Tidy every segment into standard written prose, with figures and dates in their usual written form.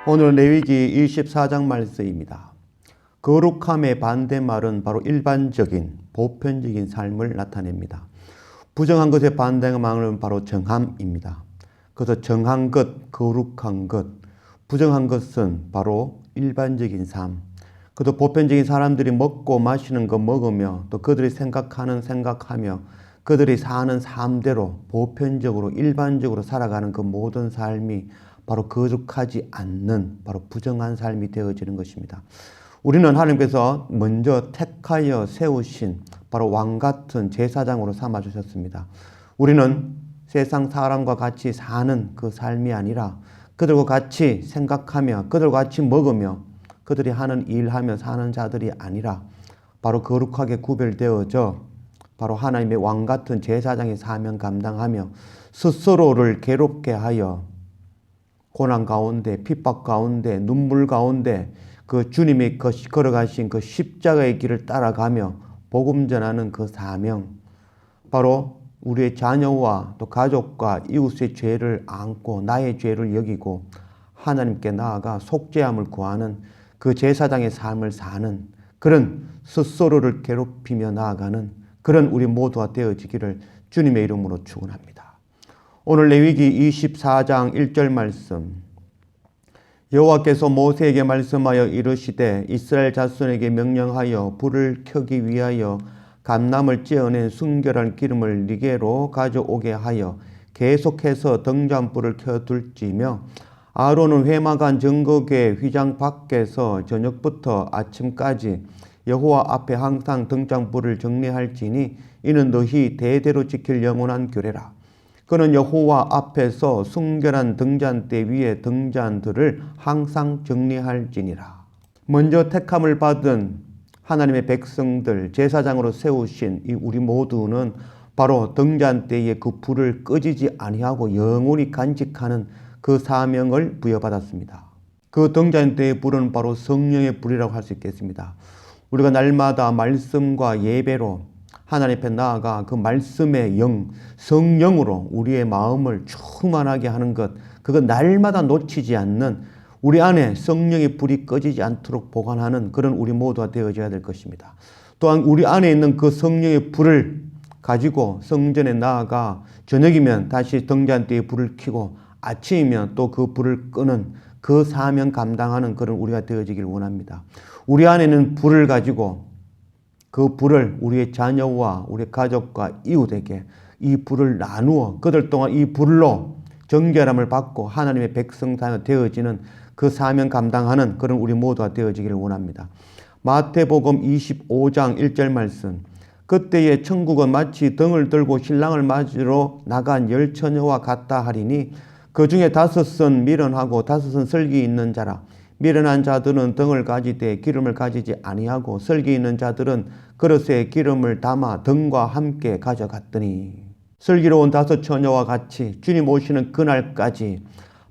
오늘 레위기 24장 말씀입니다. 거룩함의 반대말은 바로 일반적인 보편적인 삶을 나타냅니다. 부정한 것의 반대말은 바로 정함입니다. 그래서 정한 것, 거룩한 것, 부정한 것은 바로 일반적인 삶. 그래서 보편적인 사람들이 먹고 마시는 거 먹으며 또 그들이 생각하는 생각하며 그들이 사는 삶대로 보편적으로 일반적으로 살아가는 그 모든 삶이 바로 거룩하지 않는 바로 부정한 삶이 되어지는 것입니다. 우리는 하나님께서 먼저 택하여 세우신 바로 왕 같은 제사장으로 삼아주셨습니다. 우리는 세상 사람과 같이 사는 그 삶이 아니라 그들과 같이 생각하며 그들과 같이 먹으며 그들이 하는 일하며 사는 자들이 아니라 바로 거룩하게 구별되어져 바로 하나님의 왕 같은 제사장의 사명 감당하며 스스로를 괴롭게 하여 고난 가운데, 핍박 가운데, 눈물 가운데 그 주님이 걸어가신 그 십자가의 길을 따라가며 복음 전하는 그 사명, 바로 우리의 자녀와 또 가족과 이웃의 죄를 안고 나의 죄를 여기고 하나님께 나아가 속죄함을 구하는 그 제사장의 삶을 사는 그런 스스로를 괴롭히며 나아가는 그런 우리 모두가 되어지기를 주님의 이름으로 축원합니다. 오늘 레위기 24장 1절 말씀, 여호와께서 모세에게 말씀하여 이르시되 이스라엘 자손에게 명령하여 불을 켜기 위하여 감람을 찌어낸 순결한 기름을 니게로 가져오게 하여 계속해서 등잔불을 켜둘지며 아론은 회막안 증거궤 휘장 밖에서 저녁부터 아침까지 여호와 앞에 항상 등잔불을 정리할지니 이는 너희 대대로 지킬 영원한 규례라. 그는 여호와 앞에서 순결한 등잔대 위에 등잔들을 항상 정리할지니라. 먼저 택함을 받은 하나님의 백성들 제사장으로 세우신 이 우리 모두는 바로 등잔대에 그 불을 꺼지지 아니하고 영원히 간직하는 그 사명을 부여받았습니다. 그 등잔대의 불은 바로 성령의 불이라고 할 수 있겠습니다. 우리가 날마다 말씀과 예배로 하나님 앞에 나아가 그 말씀의 영, 성령으로 우리의 마음을 충만하게 하는 것, 그건 날마다 놓치지 않는 우리 안에 성령의 불이 꺼지지 않도록 보관하는 그런 우리 모두가 되어져야 될 것입니다. 또한 우리 안에 있는 그 성령의 불을 가지고 성전에 나아가 저녁이면 다시 등잔대에 불을 켜고 아침이면 또 그 불을 끄는 그 사명 감당하는 그런 우리가 되어지길 원합니다. 우리 안에 있는 불을 가지고 그 불을 우리의 자녀와 우리 가족과 이웃에게 이 불을 나누어 그들 동안 이 불로 정결함을 받고 하나님의 백성 되어지는 그 사명 감당하는 그런 우리 모두가 되어지기를 원합니다. 마태복음 25장 1절 말씀, 그때의 천국은 마치 등을 들고 신랑을 맞으러 나간 열 처녀와 같다 하리니 그 중에 5은 미련하고 5은 슬기 있는 자라. 미련한 자들은 등을 가지되 기름을 가지지 아니하고 슬기 있는 자들은 그릇에 기름을 담아 등과 함께 가져갔더니, 슬기로운 5 처녀와 같이 주님 오시는 그날까지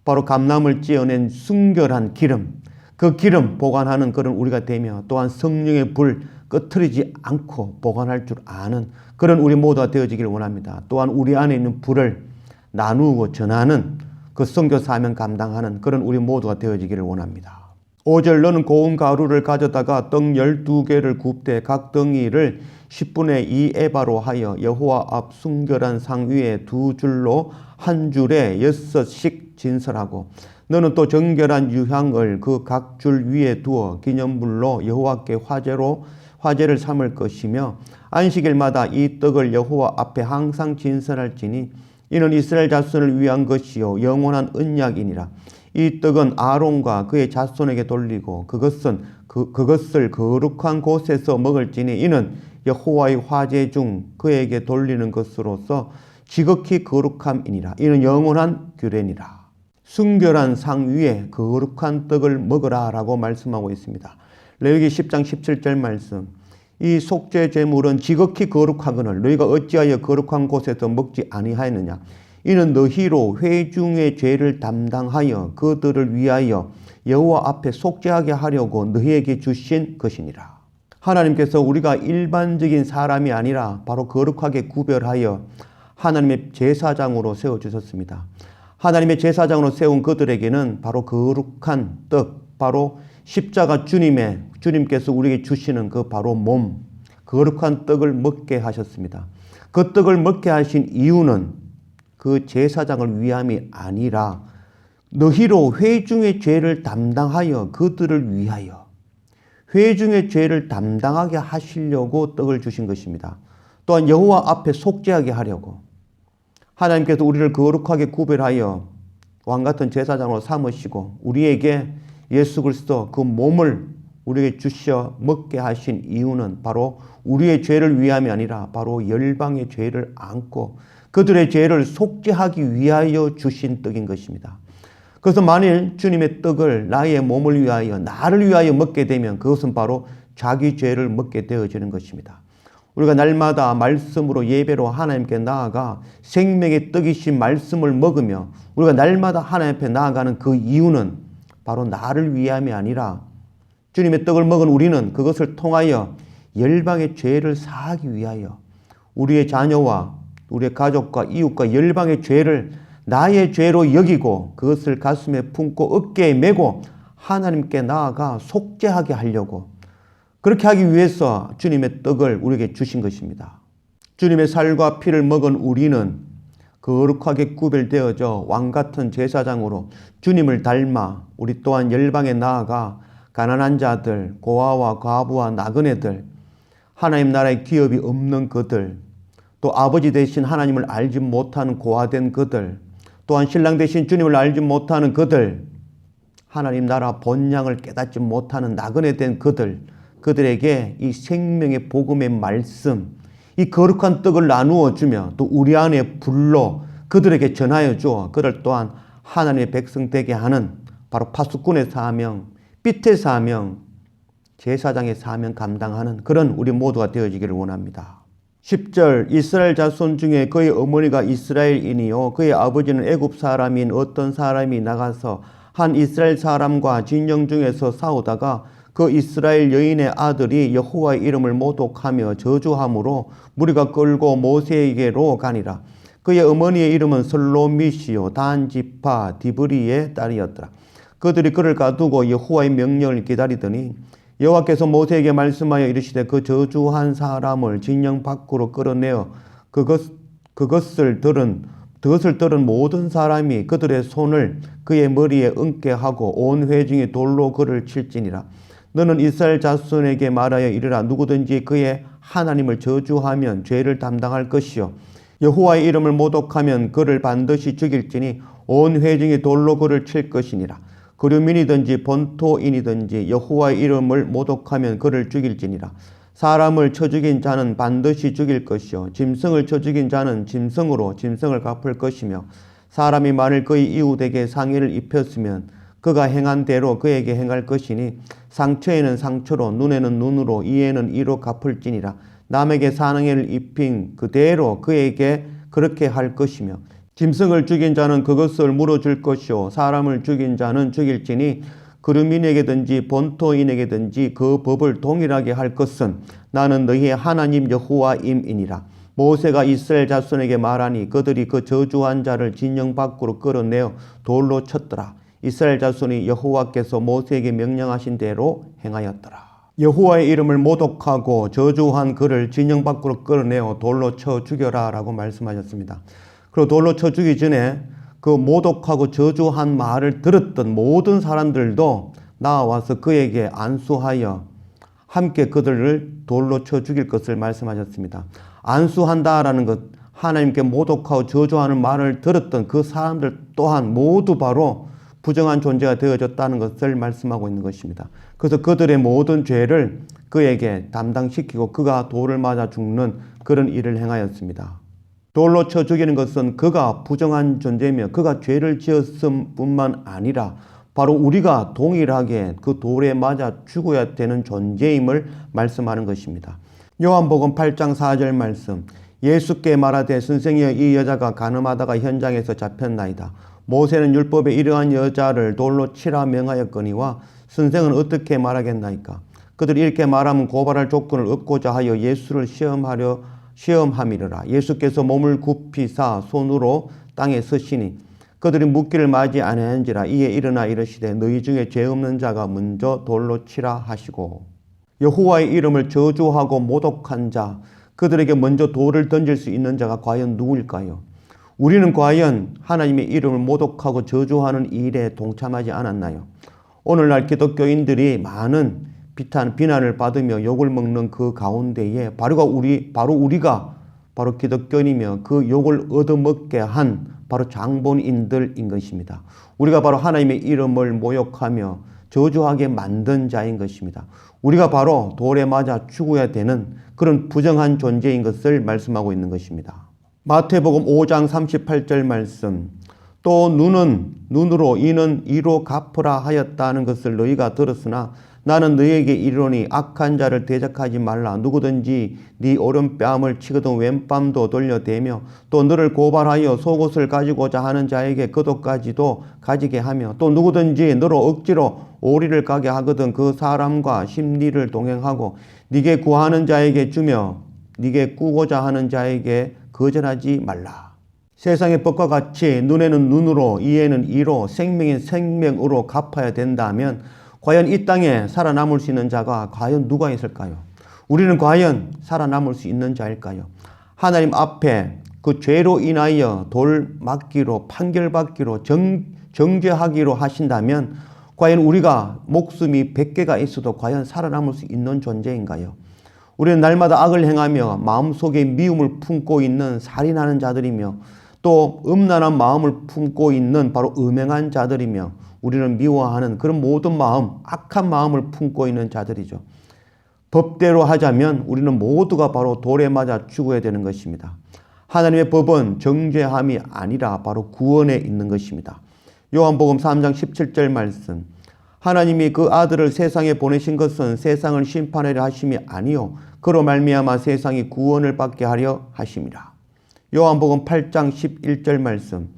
바로 감람을 찌어낸 순결한 기름, 그 기름 보관하는 그런 우리가 되며 또한 성령의 불 꺼트리지 않고 보관할 줄 아는 그런 우리 모두가 되어지기를 원합니다. 또한 우리 안에 있는 불을 나누고 전하는 그 선교 사명 감당하는 그런 우리 모두가 되어지기를 원합니다. 5절, 너는 고운 가루를 가져다가 떡 12개를 굽되 각 덩이를 10분의 2 에바로 하여 여호와 앞 순결한 상 위에 2줄로 한 줄에 6씩 진설하고 너는 또 정결한 유향을 그 각 줄 위에 두어 기념물로 여호와께 화제를 삼을 것이며 안식일마다 이 떡을 여호와 앞에 항상 진설할지니 이는 이스라엘 자손을 위한 것이요 영원한 언약이니라. 이 떡은 아론과 그의 자손에게 돌리고 그것을 거룩한 곳에서 먹을지니 이는 여호와의 화제 중 그에게 돌리는 것으로서 지극히 거룩함이니라. 이는 영원한 규례니라. 순결한 상 위에 거룩한 떡을 먹으라 라고 말씀하고 있습니다. 레위기 10장 17절 말씀, 이 속죄 제물은 지극히 거룩하거늘 너희가 어찌하여 거룩한 곳에서 먹지 아니하였느냐. 이는 너희로 회중의 죄를 담당하여 그들을 위하여 여호와 앞에 속죄하게 하려고 너희에게 주신 것이니라. 하나님께서 우리가 일반적인 사람이 아니라 바로 거룩하게 구별하여 하나님의 제사장으로 세워주셨습니다. 하나님의 제사장으로 세운 그들에게는 바로 거룩한 떡, 바로 십자가 주님께서 우리에게 주시는 그 바로 몸, 거룩한 떡을 먹게 하셨습니다. 그 떡을 먹게 하신 이유는 그 제사장을 위함이 아니라 너희로 회중의 죄를 담당하여 그들을 위하여 회중의 죄를 담당하게 하시려고 떡을 주신 것입니다. 또한 여호와 앞에 속죄하게 하려고 하나님께서 우리를 거룩하게 구별하여 왕같은 제사장으로 삼으시고 우리에게 예수 그리스도 그 몸을 우리에게 주셔 먹게 하신 이유는 바로 우리의 죄를 위함이 아니라 바로 열방의 죄를 안고 그들의 죄를 속죄하기 위하여 주신 떡인 것입니다. 그래서 만일 주님의 떡을 나의 몸을 위하여 나를 위하여 먹게 되면 그것은 바로 자기 죄를 먹게 되어지는 것입니다. 우리가 날마다 말씀으로 예배로 하나님께 나아가 생명의 떡이신 말씀을 먹으며 우리가 날마다 하나님 앞에 나아가는 그 이유는 바로 나를 위함이 아니라 주님의 떡을 먹은 우리는 그것을 통하여 열방의 죄를 사하기 위하여 우리의 자녀와 우리의 가족과 이웃과 열방의 죄를 나의 죄로 여기고 그것을 가슴에 품고 어깨에 메고 하나님께 나아가 속죄하게 하려고 그렇게 하기 위해서 주님의 떡을 우리에게 주신 것입니다. 주님의 살과 피를 먹은 우리는 거룩하게 구별되어져 왕같은 제사장으로 주님을 닮아 우리 또한 열방에 나아가 가난한 자들, 고아와 과부와 나그네들, 하나님 나라의 기업이 없는 그들, 또 아버지 대신 하나님을 알지 못하는 고아된 그들, 또한 신랑 대신 주님을 알지 못하는 그들, 하나님 나라 본향을 깨닫지 못하는 나그네 된 그들에게 이 생명의 복음의 말씀, 이 거룩한 떡을 나누어 주며 또 우리 안에 불러 그들에게 전하여 주어 그들 또한 하나님의 백성 되게 하는 바로 파수꾼의 사명, 삐태 사명, 제사장의 사명 감당하는 그런 우리 모두가 되어지기를 원합니다. 10절 이스라엘 자손 중에 그의 어머니가 이스라엘인이요 그의 아버지는 애굽 사람인 어떤 사람이 나가서 한 이스라엘 사람과 진영 중에서 싸우다가 그 이스라엘 여인의 아들이 여호와의 이름을 모독하며 저주함으로 무리가 끌고 모세에게로 가니라. 그의 어머니의 이름은 슬로미시요 단 지파 디브리의 딸이었더라. 그들이 그를 가두고 여호와의 명령을 기다리더니 여호와께서 모세에게 말씀하여 이르시되 그 저주한 사람을 진영 밖으로 끌어내어 그것을 들은 모든 사람이 그들의 손을 그의 머리에 얹게 하고 온 회중이 돌로 그를 칠지니라. 너는 이스라엘 자손에게 말하여 이르라. 누구든지 그의 하나님을 저주하면 죄를 담당할 것이요 여호와의 이름을 모독하면 그를 반드시 죽일지니 온 회중이 돌로 그를 칠 것이니라. 거류민이든지 본토인이든지 여호와의 이름을 모독하면 그를 죽일지니라. 사람을 쳐 죽인 자는 반드시 죽일 것이요 짐승을 쳐 죽인 자는 짐승으로 짐승을 갚을 것이며 사람이 만일 그의 이웃에게 상해를 입혔으면 그가 행한 대로 그에게 행할 것이니 상처에는 상처로 눈에는 눈으로 이에는 이로 갚을지니라. 남에게 상해를 입힌 그대로 그에게 그렇게 할 것이며 짐승을 죽인 자는 그것을 물어줄 것이요 사람을 죽인 자는 죽일지니 거류민에게든지 본토인에게든지 그 법을 동일하게 할 것은 나는 너희의 하나님 여호와임이니라. 모세가 이스라엘 자손에게 말하니 그들이 그 저주한 자를 진영 밖으로 끌어내어 돌로 쳤더라. 이스라엘 자손이 여호와께서 모세에게 명령하신 대로 행하였더라. 여호와의 이름을 모독하고 저주한 그를 진영 밖으로 끌어내어 돌로 쳐 죽여라 라고 말씀하셨습니다. 그리고 돌로 쳐 죽이기 전에 그 모독하고 저주한 말을 들었던 모든 사람들도 나와서 그에게 안수하여 함께 그들을 돌로 쳐 죽일 것을 말씀하셨습니다. 안수한다라는 것, 하나님께 모독하고 저주하는 말을 들었던 그 사람들 또한 모두 바로 부정한 존재가 되어졌다는 것을 말씀하고 있는 것입니다. 그래서 그들의 모든 죄를 그에게 담당시키고 그가 돌을 맞아 죽는 그런 일을 행하였습니다. 돌로 쳐 죽이는 것은 그가 부정한 존재며 그가 죄를 지었음 뿐만 아니라 바로 우리가 동일하게 그 돌에 맞아 죽어야 되는 존재임을 말씀하는 것입니다. 요한복음 8장 4절 말씀 예수께 말하되 선생이여 이 여자가 간음하다가 현장에서 잡혔나이다. 모세는 율법에 이러한 여자를 돌로 치라 명하였거니와 선생은 어떻게 말하겠나이까. 그들이 이렇게 말하면 고발할 조건을 얻고자 하여 예수를 시험함이러라. 예수께서 몸을 굽히사 손으로 땅에 서시니 그들이 묻기를 맞이 아니한지라. 이에 일어나 이르시되 너희 중에 죄 없는 자가 먼저 돌로 치라 하시고, 여호와의 이름을 저주하고 모독한 자, 그들에게 먼저 돌을 던질 수 있는 자가 과연 누구일까요? 우리는 과연 하나님의 이름을 모독하고 저주하는 일에 동참하지 않았나요? 오늘날 기독교인들이 많은 비난을 받으며 욕을 먹는 그 가운데에 바로 우리가 바로 기독교인이며 그 욕을 얻어먹게 한 바로 장본인들인 것입니다. 우리가 바로 하나님의 이름을 모욕하며 저주하게 만든 자인 것입니다. 우리가 바로 돌에 맞아 죽어야 되는 그런 부정한 존재인 것을 말씀하고 있는 것입니다. 마태복음 5장 38절 말씀, 또 눈은 눈으로 이는 이로 갚으라 하였다는 것을 너희가 들었으나 나는 너희에게 이르노니 악한 자를 대적하지 말라. 누구든지 네 오른뺨을 치거든 왼뺨도 돌려대며 또 너를 고발하여 속옷을 가지고자 하는 자에게 겉옷까지도 가지게 하며 또 누구든지 너로 억지로 오리를 가게 하거든 그 사람과 십리를 동행하고 네게 구하는 자에게 주며 네게 꾸고자 하는 자에게 거절하지 말라. 세상의 법과 같이 눈에는 눈으로 이에는 이로 생명인 생명으로 갚아야 된다면 과연 이 땅에 살아남을 수 있는 자가 과연 누가 있을까요? 우리는 과연 살아남을 수 있는 자일까요? 하나님 앞에 그 죄로 인하여 돌 맞기로 판결받기로 정죄하기로 하신다면 과연 우리가 목숨이 100개가 있어도 과연 살아남을 수 있는 존재인가요? 우리는 날마다 악을 행하며 마음속에 미움을 품고 있는 살인하는 자들이며 또 음란한 마음을 품고 있는 바로 음행한 자들이며 우리는 미워하는 그런 모든 마음, 악한 마음을 품고 있는 자들이죠. 법대로 하자면 우리는 모두가 바로 돌에 맞아 죽어야 되는 것입니다. 하나님의 법은 정죄함이 아니라 바로 구원에 있는 것입니다. 요한복음 3장 17절 말씀, 하나님이 그 아들을 세상에 보내신 것은 세상을 심판하려 하심이 아니요 그로 말미암아 세상이 구원을 받게 하려 하심이라. 요한복음 8장 11절 말씀,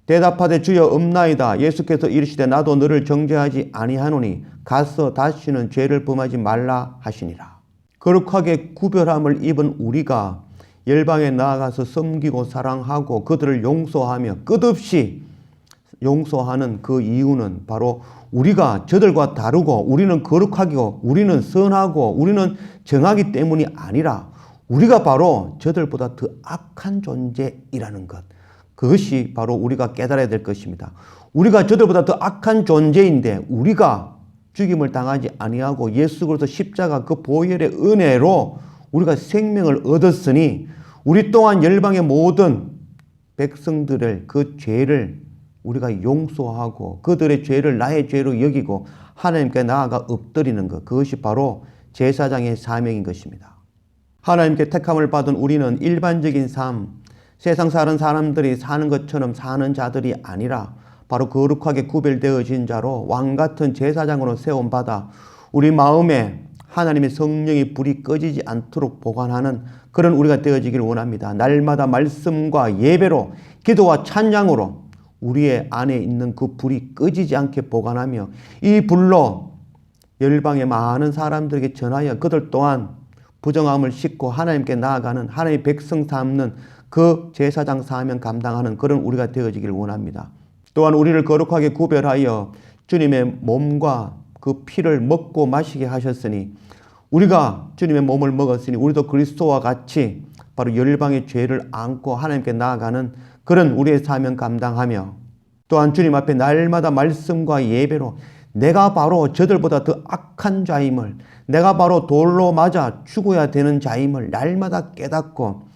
대답하되 주여 없나이다. 예수께서 이르시되 나도 너를 정죄하지 아니하노니 가서 다시는 죄를 범하지 말라 하시니라. 거룩하게 구별함을 입은 우리가 열방에 나아가서 섬기고 사랑하고 그들을 용서하며 끝없이 용서하는 그 이유는 바로 우리가 저들과 다르고 우리는 거룩하고 우리는 선하고 우리는 정하기 때문이 아니라 우리가 바로 저들보다 더 악한 존재이라는 것, 그것이 바로 우리가 깨달아야 될 것입니다. 우리가 저들보다 더 악한 존재인데 우리가 죽임을 당하지 아니하고 예수 그리스도 십자가 그 보혈의 은혜로 우리가 생명을 얻었으니 우리 또한 열방의 모든 백성들을 그 죄를 우리가 용서하고 그들의 죄를 나의 죄로 여기고 하나님께 나아가 엎드리는 것, 그것이 바로 제사장의 사명인 것입니다. 하나님께 택함을 받은 우리는 일반적인 삶, 세상 사는 사람들이 사는 것처럼 사는 자들이 아니라 바로 거룩하게 구별되어진 자로 왕같은 제사장으로 세움받아 우리 마음에 하나님의 성령의 불이 꺼지지 않도록 보관하는 그런 우리가 되어지기를 원합니다. 날마다 말씀과 예배로 기도와 찬양으로 우리의 안에 있는 그 불이 꺼지지 않게 보관하며 이 불로 열방의 많은 사람들에게 전하여 그들 또한 부정함을 씻고 하나님께 나아가는 하나님의 백성 삼는 그 제사장 사명 감당하는 그런 우리가 되어지기를 원합니다. 또한 우리를 거룩하게 구별하여 주님의 몸과 그 피를 먹고 마시게 하셨으니 우리가 주님의 몸을 먹었으니 우리도 그리스도와 같이 바로 열방의 죄를 안고 하나님께 나아가는 그런 우리의 사명 감당하며 또한 주님 앞에 날마다 말씀과 예배로 내가 바로 저들보다 더 악한 자임을, 내가 바로 돌로 맞아 죽어야 되는 자임을 날마다 깨닫고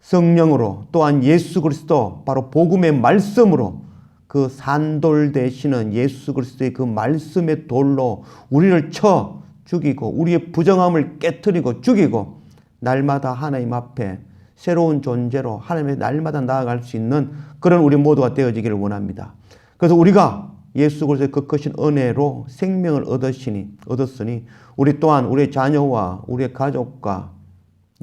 성령으로 또한 예수 그리스도 바로 복음의 말씀으로 그 산돌 되시는 예수 그리스도의 그 말씀의 돌로 우리를 쳐 죽이고 우리의 부정함을 깨트리고 죽이고 날마다 하나님 앞에 새로운 존재로 하나님의 날마다 나아갈 수 있는 그런 우리 모두가 되어지기를 원합니다. 그래서 우리가 예수 그리스도의 그 크신 은혜로 생명을 얻었으니 우리 또한 우리의 자녀와 우리의 가족과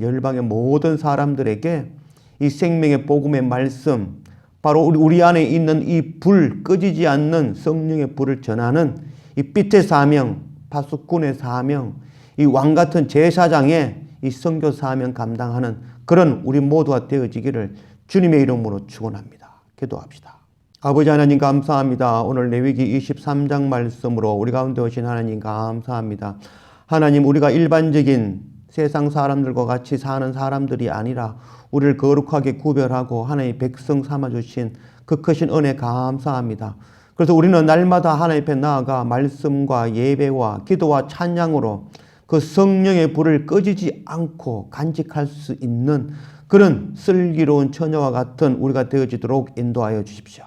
열방의 모든 사람들에게 이 생명의 복음의 말씀, 바로 우리 안에 있는 이 불, 꺼지지 않는 성령의 불을 전하는 이 빛의 사명, 파수꾼의 사명, 이 왕같은 제사장의 이 선교 사명 감당하는 그런 우리 모두가 되어지기를 주님의 이름으로 축원합니다. 기도합시다. 아버지 하나님 감사합니다. 오늘 레위기 23장 말씀으로 우리 가운데 오신 하나님 감사합니다. 하나님, 우리가 일반적인 세상 사람들과 같이 사는 사람들이 아니라 우리를 거룩하게 구별하고 하나님의 백성 삼아주신 그 크신 은혜 감사합니다. 그래서 우리는 날마다 하나님 앞에 나아가 말씀과 예배와 기도와 찬양으로 그 성령의 불을 꺼지지 않고 간직할 수 있는 그런 슬기로운 처녀와 같은 우리가 되어지도록 인도하여 주십시오.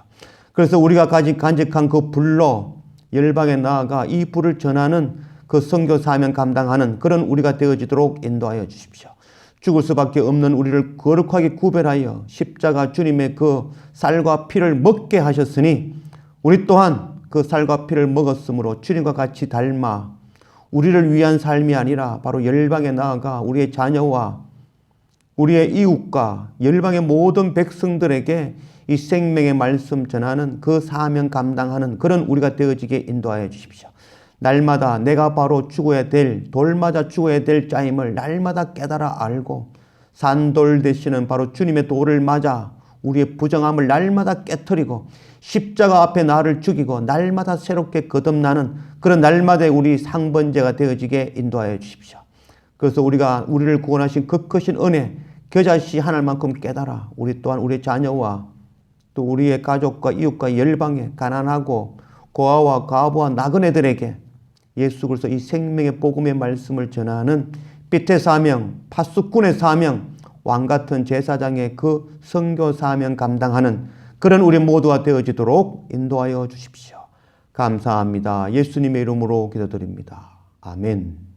그래서 우리가 간직한 그 불로 열방에 나아가 이 불을 전하는 그 선교 사명 감당하는 그런 우리가 되어지도록 인도하여 주십시오. 죽을 수밖에 없는 우리를 거룩하게 구별하여 십자가 주님의 그 쌀과 피를 먹게 하셨으니 우리 또한 그 쌀과 피를 먹었으므로 주님과 같이 닮아 우리를 위한 삶이 아니라 바로 열방에 나아가 우리의 자녀와 우리의 이웃과 열방의 모든 백성들에게 이 생명의 말씀 전하는 그 사명 감당하는 그런 우리가 되어지게 인도하여 주십시오. 날마다 내가 바로 죽어야 될, 돌맞아 죽어야 될 자임을 날마다 깨달아 알고 산돌 되시는 바로 주님의 돌을 맞아 우리의 부정함을 날마다 깨트리고 십자가 앞에 나를 죽이고 날마다 새롭게 거듭나는 그런 날마다의 우리 상번제가 되어지게 인도하여 주십시오. 그래서 우리를 구원하신 그 크신 은혜 겨자씨 하나만큼 깨달아 우리 또한 우리 자녀와 또 우리의 가족과 이웃과 열방에 가난하고 고아와 과부와 나그네들에게 예수 그리스도 이 생명의 복음의 말씀을 전하는 빛의 사명, 파수꾼의 사명, 왕같은 제사장의 그 선교 사명 감당하는 그런 우리 모두가 되어지도록 인도하여 주십시오. 감사합니다. 예수님의 이름으로 기도드립니다. 아멘.